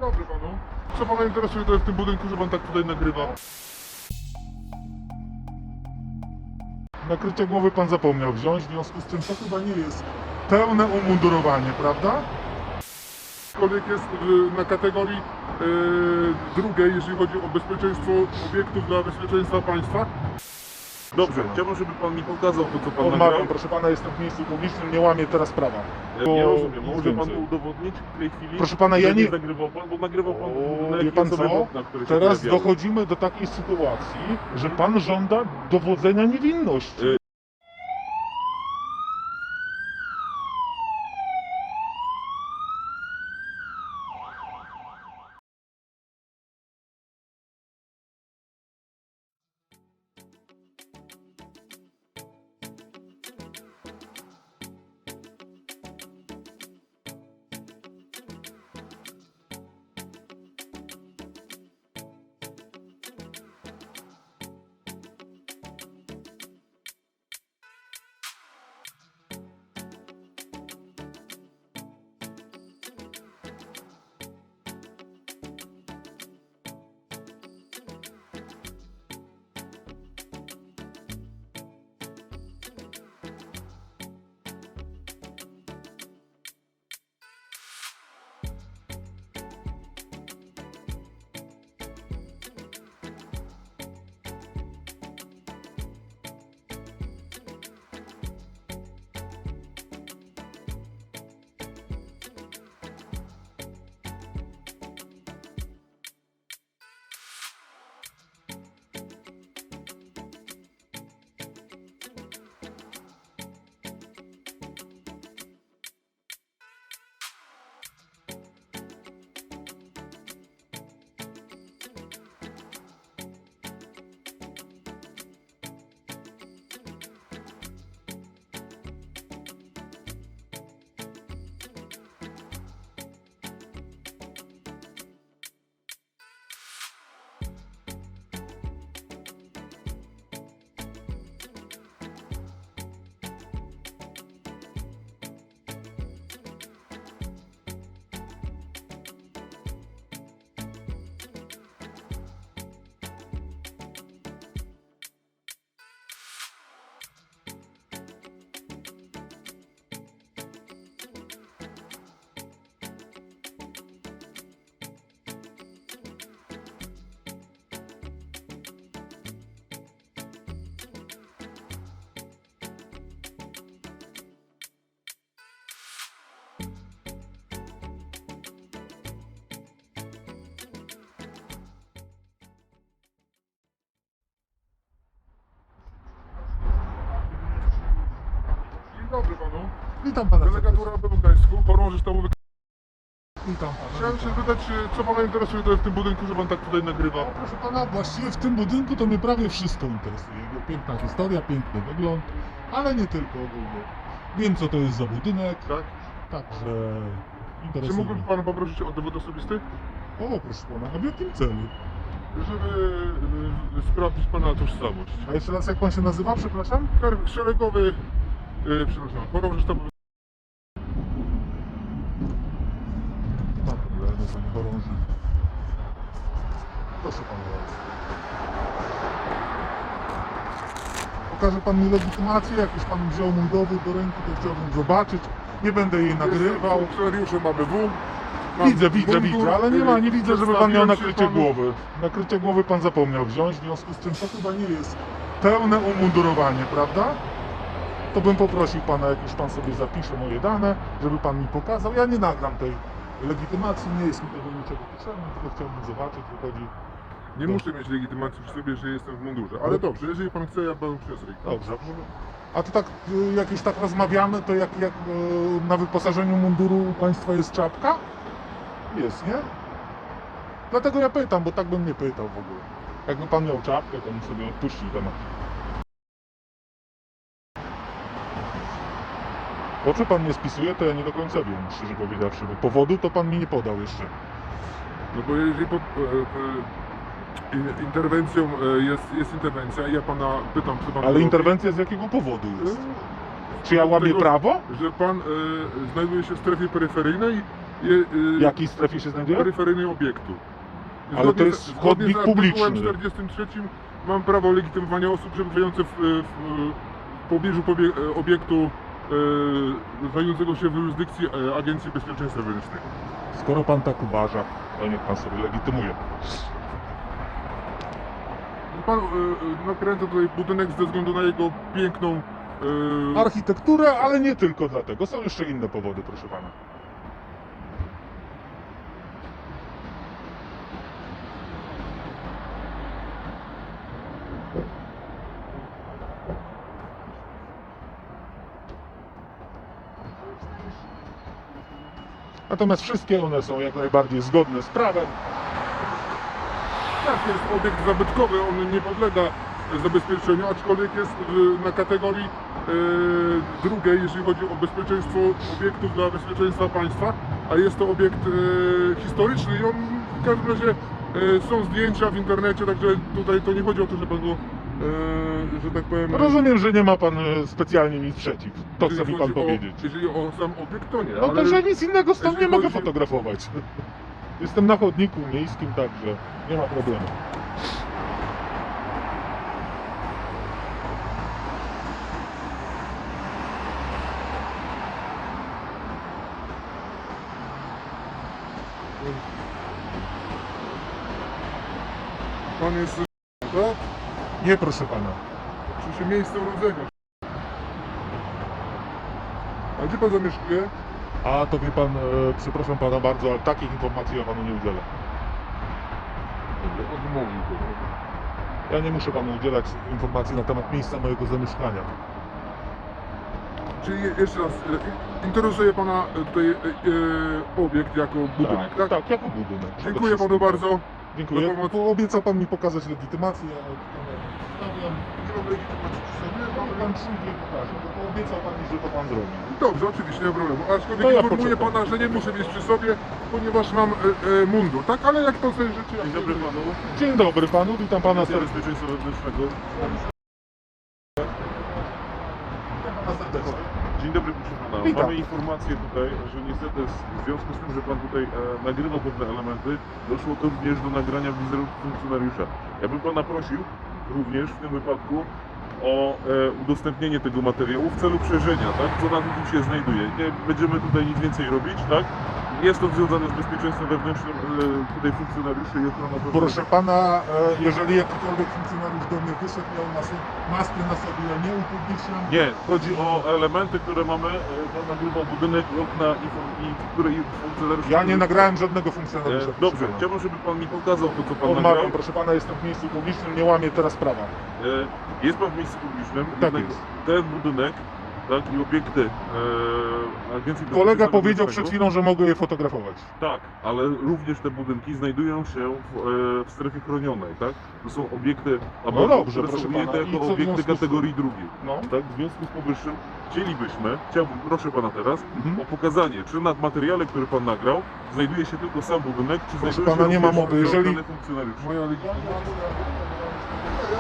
dobry panu. Co pana interesuje to w tym budynku, że pan tak tutaj nagrywa? Nakrycie głowy pan zapomniał wziąć, w związku z czym to chyba nie jest pełne umundurowanie, prawda? Aczkolwiek jest na kategorii drugiej, jeżeli chodzi o bezpieczeństwo obiektów dla bezpieczeństwa państwa. Dobrze, chciałbym, żeby pan mi pokazał to, co pan Odmawiam, nagrał. proszę pana, jestem w miejscu publicznym, nie łamię teraz prawa. Ja nie rozumiem, może pan to udowodnić w tej chwili? Proszę pana, ja że nie... nagrywał pan, bo nagrywał pan Wie pan sobie co? okna, które się Teraz pojawiały. dochodzimy do takiej sytuacji, że pan żąda dowodzenia niewinności. Dzień dobry panu. Witam pana. Delegatura w Gdańsku, chorąży sztabowy. Witam pana. Chciałem się spytać, co pana interesuje to w tym budynku, że pan tak tutaj nagrywa? Proszę pana, właściwie w tym budynku to mnie prawie wszystko interesuje. Jego piękna historia, piękny wygląd, ale nie tylko ogólnie. Wiem, co to jest za budynek, Tak? także Czy interesuje mógłbym mnie. pana poprosić o dowód osobisty? O, proszę pana, a w jakim celu? Żeby sprawdzić pana tożsamość. A jeszcze raz, jak pan się nazywa, przepraszam? Szeregowy, przepraszam, chorąży sztabowy. Pan problemy, panie chorąży. Proszę pana bardzo. Pokaże pan mi legitymację, jak już pan wziął mój dowód do ręki, to chciałbym zobaczyć. Nie będę jej nagrywał. Funkcjonariuszem ABW. Mam Widzę, ale nie widzę, żeby pan miał Przedstawiłem się nakrycie panu. głowy. Nakrycie głowy pan zapomniał wziąć, w związku z czym to chyba nie jest pełne umundurowanie, prawda? To bym poprosił pana, jak już pan sobie zapisze moje dane, żeby pan mi pokazał. Ja nie nagram tej legitymacji, nie jest mi tego niczego potrzebne, tylko chciałbym zobaczyć, wychodzi. Nie muszę mieć legitymacji przy sobie, że jestem w mundurze. Ale dobrze, jeżeli pan chce, ja panu przyniosę. Dobrze. A to tak, jak już tak rozmawiamy, to jak na wyposażeniu munduru u państwa jest czapka? Jest, nie? Dlatego ja pytam, bo tak bym nie pytał w ogóle. Jakby pan miał czapkę, to bym sobie odpuścił temat. O czy pan nie spisuje, to ja nie do końca wiem, szczerze powiedziawszy, bo powodu to pan mi nie podał jeszcze. No bo jeżeli interwencją jest interwencja i ja pana pytam, co pan Ale robi, interwencja z jakiego powodu jest? Czy ja łamię tego, prawo? że pan znajduje się w strefie peryferyjnej W jakiej strefie się znajduje? peryferyjnej obiektu. Ale to jest chodnik zgodnie z publiczny. artykułem 43 mam prawo legitymowania osób przebywających w pobliżu obiektu znajdującego się w jurysdykcji Agencji Bezpieczeństwa Wewnętrznego. Skoro pan tak uważa, to niech pan sobie legitymuje. Pan nakręca tutaj budynek ze względu na jego piękną Architekturę, ale nie tylko dlatego. Są jeszcze inne powody, proszę pana. Natomiast wszystkie one są jak najbardziej zgodne z prawem. tak, jest obiekt zabytkowy, on nie podlega zabezpieczeniu, aczkolwiek jest na kategorii drugiej, jeżeli chodzi o bezpieczeństwo obiektów dla bezpieczeństwa państwa, a jest to obiekt historyczny i on w każdym razie są zdjęcia w internecie, także tutaj to nie chodzi o to, że pan go, że tak powiem... Rozumiem, że nie ma pan specjalnie nic przeciw. To chce jeżeli mi pan chodzi powiedzieć. Jeżeli o sam obiekt, to nie. No ale to, że nic innego stąd nie jeżeli mogę chodzi- fotografować. Jestem na chodniku miejskim, także nie ma problemu. Pan jest... tak? Nie, proszę pana. Oczywiście miejsce urodzenia. A gdzie pan zamieszkuje? A to wie pan, przepraszam pana bardzo, ale takich informacji ja panu nie udzielę. Odmówił to. Ja nie muszę panu udzielać informacji na temat miejsca mojego zamieszkania. Czyli jeszcze raz, interesuje pana tutaj obiekt jako budynek, tak? Tak, jako budynek. Przede Dziękuję panu wszystkim. bardzo. Dziękuję. za pomoc. Bo obiecał pan mi pokazać legitymację, ale stawiam. Nie mam legitymacji przy sobie. Ale pan przyjdzie i pokaże, bo obiecał pan mi, że to pan zrobi. Dobrze, oczywiście, nie ma problemu. Aczkolwiek To ja informuję poczekam. pana, że nie muszę mieć przy sobie, ponieważ mam mundur, tak? Ale jak pan sobie życzy... Dzień dobry panu. Dzień dobry panu, witam pana Agencja serdecznie. Bezpieczeństwa Wewnętrznego. Dzień dobry proszę pana. Witam. Mamy informację tutaj, że niestety w związku z tym, że pan tutaj nagrywa pewne elementy, doszło to również do nagrania wizerunku funkcjonariusza. Ja bym pana prosił również w tym wypadku o udostępnienie tego materiału w celu przejrzenia, tak? Co na nim się znajduje. Nie będziemy tutaj nic więcej robić, tak? Jest to związane z bezpieczeństwem wewnętrznym tutaj funkcjonariuszy i ochroną Proszę pana, jeżeli jakikolwiek funkcjonariusz do mnie wyszedł, miał maskę na sobie, ja nie upubliczniam. Nie, chodzi o elementy, które mamy, pan nagrywał budynek, okna i które funkcjonariusze... Ja nie nagrałem żadnego funkcjonariusza. proszę Dobrze, pana. chciałbym, żeby pan mi pokazał to, co pan Odmawiam, nagrał. proszę pana, jestem w miejscu publicznym, nie łamię teraz prawa. Jest pan w miejscu publicznym, Tak jednak jest. ten budynek, tak, i obiekty Agencji Kolega Bezpieczeństwa powiedział przed Wewnętrznego- chwilą, że mogę je fotografować. Tak, ale również te budynki znajdują się w strefie chronionej, tak? To są obiekty No dobrze, które proszę są pana, ujęte i co jako w obiekty związku z tym? kategorii drugiej. No. Tak, w związku z powyższym chciałbym, proszę pana teraz, Mhm. o pokazanie, czy na materiale, który pan nagrał, znajduje się tylko sam budynek, czy Proszę znajduje pana, się nie ma również mowy, jeżeli- organy funkcjonariuszy. Moja legitymacja... Ja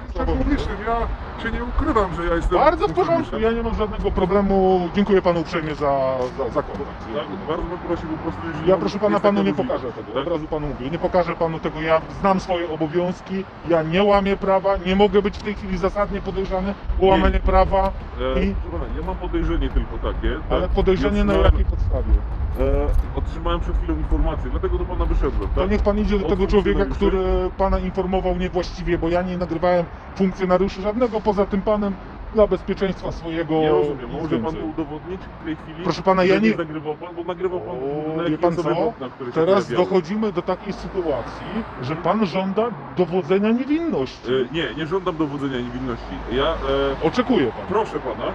jestem publicznym, ja się nie ukrywam, że ja jestem... Bardzo w porządku, funkcjonariuszem. ja nie mam żadnego problemu. Dziękuję panu uprzejmie za kontakt. Tak, bardzo bym prosił po prostu, jeżeli Ja pan- proszę pana, jest panu taka nie możliwość, pokażę tego, tak? od razu panu mówię, nie pokażę panu tego, ja znam swoje obowiązki, ja nie łamię prawa, nie mogę być w tej chwili zasadnie podejrzany o łamanie prawa, I- Proszę pana, ja mam podejrzenie tylko takie. ale tak? podejrzenie na Otrzymałem- jakiej podstawie? Otrzymałem przed chwilą informację, dlatego do pana wyszedłem. To Tak? niech pan idzie do Od tego człowieka, funkcjonariuszy. który pana informował niewłaściwie, bo ja nie nagrywałem funkcjonariuszy żadnego poza tym panem dla bezpieczeństwa swojego Nie rozumiem, i może pan więcej. to udowodnić w tej chwili? Proszę pana, że ja nie- nagrywał pan, bo nagrywał pan O, budynek wie pan i osoby co? w oknach, które się Teraz pojawiały. dochodzimy do takiej sytuacji, że pan żąda dowodzenia niewinności. Nie żądam dowodzenia niewinności. Oczekuję pan. Proszę pana,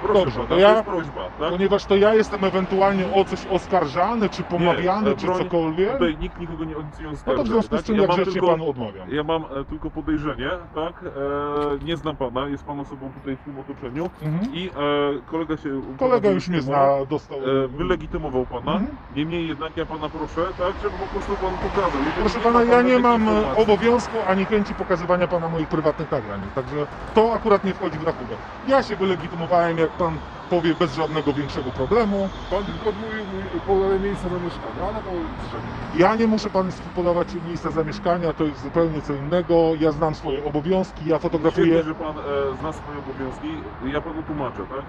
proszę Dobrze, pana, to to ja- jest prośba, tak? Ponieważ to ja jestem ewentualnie o coś oskarżany, czy pomawiany, Nie, czy broń- cokolwiek, Tutaj nikt nikogo nie nic nie no oskarża. to w związku z tak? tym Ja jak mam grzecznie tylko- panu odmawiam. Ja mam tylko podejrzenie, tak? Nie znam pana, jest pan osobą tutaj w tym otoczeniu Mhm. i kolega się... Kolega już mnie zna, dostał... Wylegitymował pana. Mhm. Niemniej jednak ja pana proszę, tak, żeby po prostu pan pokazał. Jeżeli Proszę nie pana, ma ja pan nie żadnych mam informacji- obowiązku ani chęci pokazywania pana moich prywatnych nagrań. Także to akurat nie wchodzi w rachubę. Ja się wylegitymowałem, jak pan powie bez żadnego większego problemu. Pan podaje miejsce zamieszkania, ale to Ja nie muszę Państwu podawać miejsca zamieszkania, to jest zupełnie co innego. Ja znam swoje obowiązki, ja fotografuję. Świetnie, że Pan zna swoje obowiązki. Ja Panu tłumaczę, tak?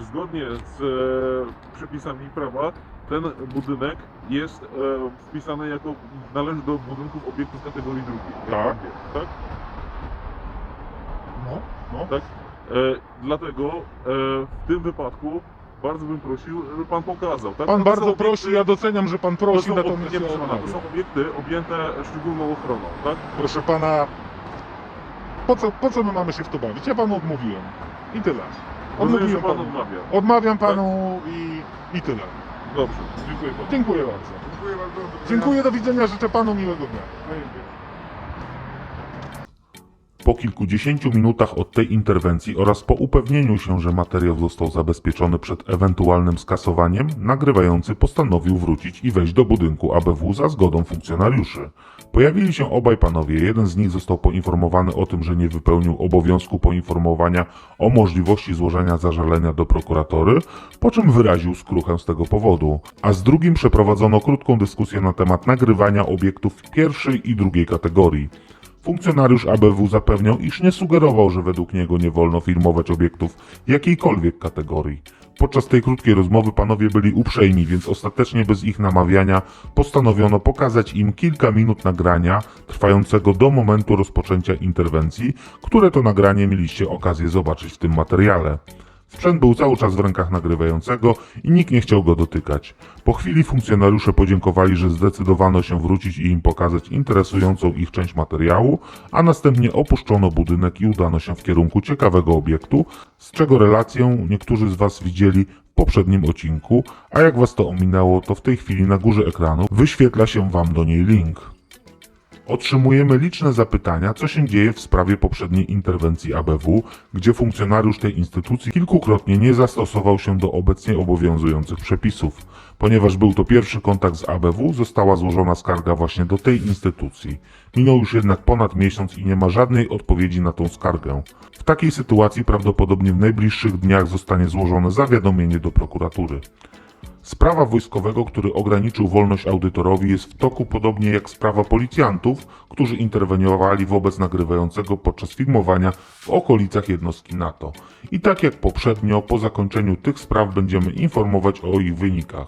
Zgodnie z przepisami prawa ten budynek jest wpisany jako należy do budynków obiektów kategorii drugiej. Tak. Tak? No. Tak? Dlatego w tym wypadku bardzo bym prosił, żeby Pan pokazał. Tak? Pan To bardzo są prosi, obiekty- ja doceniam, że Pan to prosi, są, natomiast nie, ja proszę pana, to odmawiam. są obiekty objęte szczególną ochroną, tak? Proszę Pana, po co my mamy się w to bawić? Ja Panu odmówiłem. I tyle. Rozumiem, że Odmówiłem Pan Panu. odmawia. Odmawiam Panu i tyle. Dobrze, dziękuję Panu. Dziękuję bardzo. Dziękuję bardzo. Dziękuję, do widzenia, życzę Panu miłego dnia. Po kilkudziesięciu minutach od tej interwencji oraz po upewnieniu się, że materiał został zabezpieczony przed ewentualnym skasowaniem, nagrywający postanowił wrócić i wejść do budynku ABW za zgodą funkcjonariuszy. Pojawili się obaj panowie, jeden z nich został poinformowany o tym, że nie wypełnił obowiązku poinformowania o możliwości złożenia zażalenia do prokuratury, po czym wyraził skruchę z tego powodu, a z drugim przeprowadzono krótką dyskusję na temat nagrywania obiektów pierwszej i drugiej kategorii. Funkcjonariusz ABW zapewniał, iż nie sugerował, że według niego nie wolno filmować obiektów jakiejkolwiek kategorii. Podczas tej krótkiej rozmowy panowie byli uprzejmi, więc ostatecznie bez ich namawiania postanowiono pokazać im kilka minut nagrania trwającego do momentu rozpoczęcia interwencji, które to nagranie mieliście okazję zobaczyć w tym materiale. Sprzęt był cały czas w rękach nagrywającego i nikt nie chciał go dotykać. Po chwili funkcjonariusze podziękowali, że zdecydowano się wrócić i im pokazać interesującą ich część materiału, a następnie opuszczono budynek i udano się w kierunku ciekawego obiektu, z czego relację niektórzy z Was widzieli w poprzednim odcinku, a jak Was to ominęło, to w tej chwili na górze ekranu wyświetla się Wam do niej link. Otrzymujemy liczne zapytania, co się dzieje w sprawie poprzedniej interwencji ABW, gdzie funkcjonariusz tej instytucji kilkukrotnie nie zastosował się do obecnie obowiązujących przepisów. Ponieważ był to pierwszy kontakt z ABW, została złożona skarga właśnie do tej instytucji. Minął już jednak ponad miesiąc i nie ma żadnej odpowiedzi na tą skargę. W takiej sytuacji prawdopodobnie w najbliższych dniach zostanie złożone zawiadomienie do prokuratury. Sprawa wojskowego, który ograniczył wolność audytorowi, jest w toku podobnie jak sprawa policjantów, którzy interweniowali wobec nagrywającego podczas filmowania w okolicach jednostki NATO. I tak jak poprzednio, po zakończeniu tych spraw będziemy informować o ich wynikach.